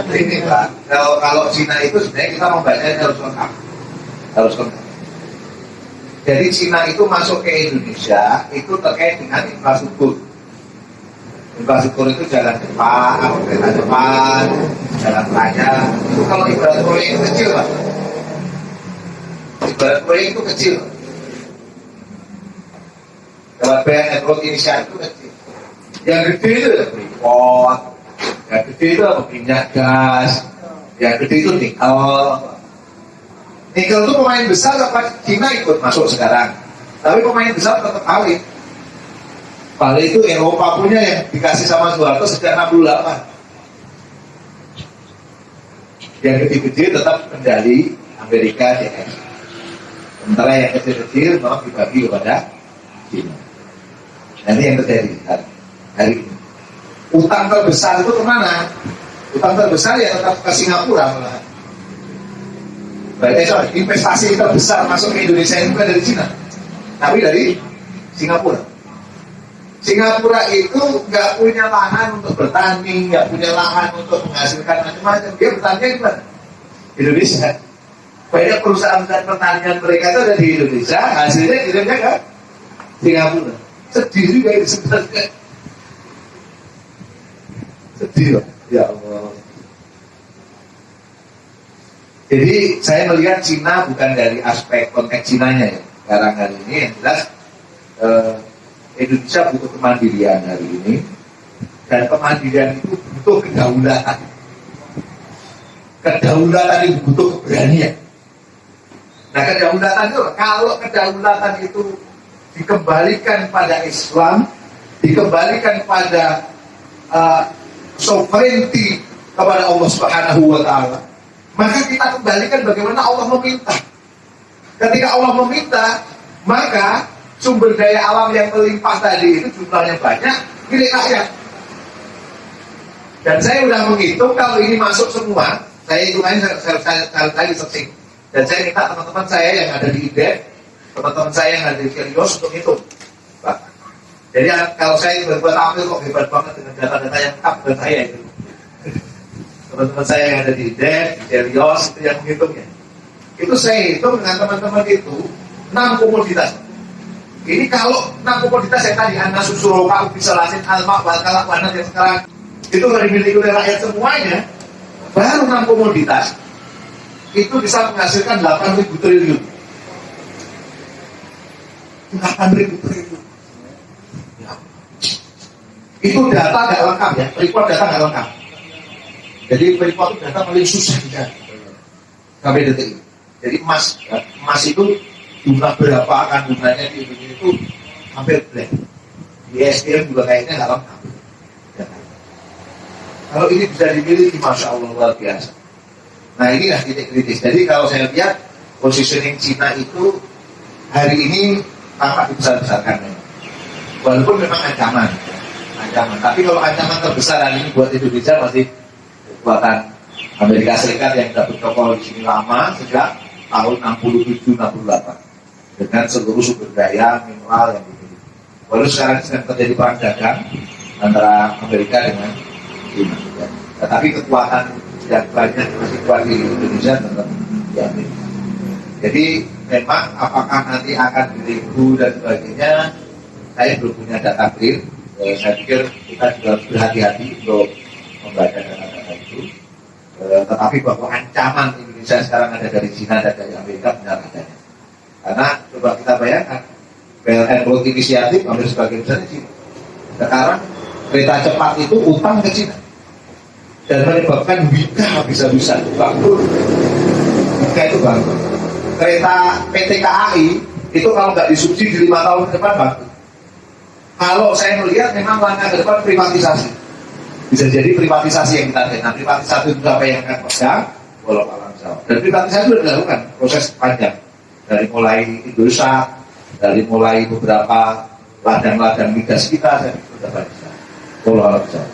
Ini Pak, kalau Cina itu sebenarnya kita membacanya harus lengkap. Harus lengkap. Jadi Cina itu masuk ke Indonesia itu terkait dengan infrastruktur. Infrastruktur itu jalan cepat, kereta cepat, jalan raya. Itu kalau ibarat proyek itu kecil Pak. Ibarat proyek itu kecil. Kalau BNN Road Indonesia itu kecil. Yang gede itu Freeport, yang gede itu minyak gas, yang gede itu nikel. Nikel itu pemain besar, apa Cina ikut masuk sekarang. Tapi pemain besar tetap Vale. Vale itu Eropa punya yang dikasih sama Soeharto sejak 68. Yang gede-gede tetap kendali Amerika DS. Sementara yang kecil-kecil memang dibagi kepada Cina. Nah, ini yang terjadi hari ini. Utang terbesar itu kemana? Utang terbesar ya tetap ke Singapura malah. Berarti investasi terbesar masuk ke Indonesia itu bukan dari Cina, tapi dari Singapura. Singapura itu nggak punya lahan untuk bertani, nggak punya lahan untuk menghasilkan macam-macam. Dia bertani di mana? Indonesia. Banyak perusahaan pertanian mereka itu ada di Indonesia, hasilnya kirimnya ke Singapura. Sedih juga itu sebenarnya. Sedih loh, ya Allah. Jadi saya melihat Cina bukan dari aspek konteks Cinanya ya. Sekarang hari ini yang jelas Indonesia butuh kemandirian hari ini. Dan kemandirian itu butuh kedaulatan. Kedaulatan itu butuh keberanian. Nah kedaulatan itu, kalau kedaulatan itu dikembalikan pada Islam, dikembalikan pada sovereignty kepada Allah Subhanahu wa Ta'ala, maka kita kembalikan bagaimana Allah meminta. Ketika Allah meminta, maka sumber daya alam yang melimpah tadi itu jumlahnya banyak, milik rakyat. Dan saya sudah menghitung kalau ini masuk semua, saya hitungannya saya tadi searching. Dan saya minta teman-teman saya yang ada di IDEF, teman-teman saya yang ada di Kelios untuk hitung. Pak. Jadi kalau saya berbuat tampil kok hebat banget dengan data-data yang lengkap dan saya itu. Teman-teman saya yang ada di IDEF, di Kelios itu yang menghitungnya. Itu saya hitung dengan teman-teman itu 6 komoditas. Ini kalau 6 komoditas yang tadi Anda Susuroka, Ubisalasin, Alma, Balkalak, Wanat yang sekarang itu dimiliki oleh rakyat semuanya, baru 6 komoditas itu bisa menghasilkan 8.000 triliun. 8.000 triliun. Ya. Itu data nggak lengkap ya, report data nggak lengkap. Jadi report itu data paling susah ya. Sampai detik ini. Jadi emas itu jumlah berapa kandungannya di Indonesia itu hampir blank. Di SDM juga kayaknya nggak lengkap. Ya. Kalau ini bisa dimiliki, Masya Allah luar biasa. Nah inilah titik kritis. Jadi kalau saya lihat positioning Cina itu hari ini tampak dibesar-besarkan memang. Walaupun memang ancaman. Tapi kalau ancaman terbesar hari ini buat Indonesia masih kekuatan Amerika Serikat yang sudah bercokol di sini lama sejak tahun 67-68 dengan seluruh sumber daya mineral yang dimiliki. Walaupun sekarang sedang terjadi perang dagang antara Amerika dengan China. Ya. Tetapi kekuatan yang banyak masih kuat di Indonesia tetap diambil. Jadi memang apakah nanti akan diribu dan sebagainya, saya belum punya data clear. Saya pikir kita juga harus berhati-hati untuk membaca data-data itu. Tetapi bahwa ancaman Indonesia sekarang ada dari China dan dari Amerika benar adanya. Karena coba kita bayangkan, BLN Road Initiative hampir sebagian besar di China. Sekarang kereta cepat itu utang ke China. Dan menyebabkan Wika bisa-bisa bangkrut. Wika itu bangkrut. Kereta PT KAI itu kalau nggak disubsidi 5 tahun ke depan bangkrut. Kalau saya melihat memang langkah ke depan privatisasi. Bisa jadi privatisasi yang kita lihat. Nah, privatisasi itu apa yang akan pegang, walau alam jawab. Dan privatisasi sudah dilakukan proses panjang. Dari mulai Indosat, dari mulai beberapa ladang-ladang migas kita, saya sudah banyak. Walau alam jawab.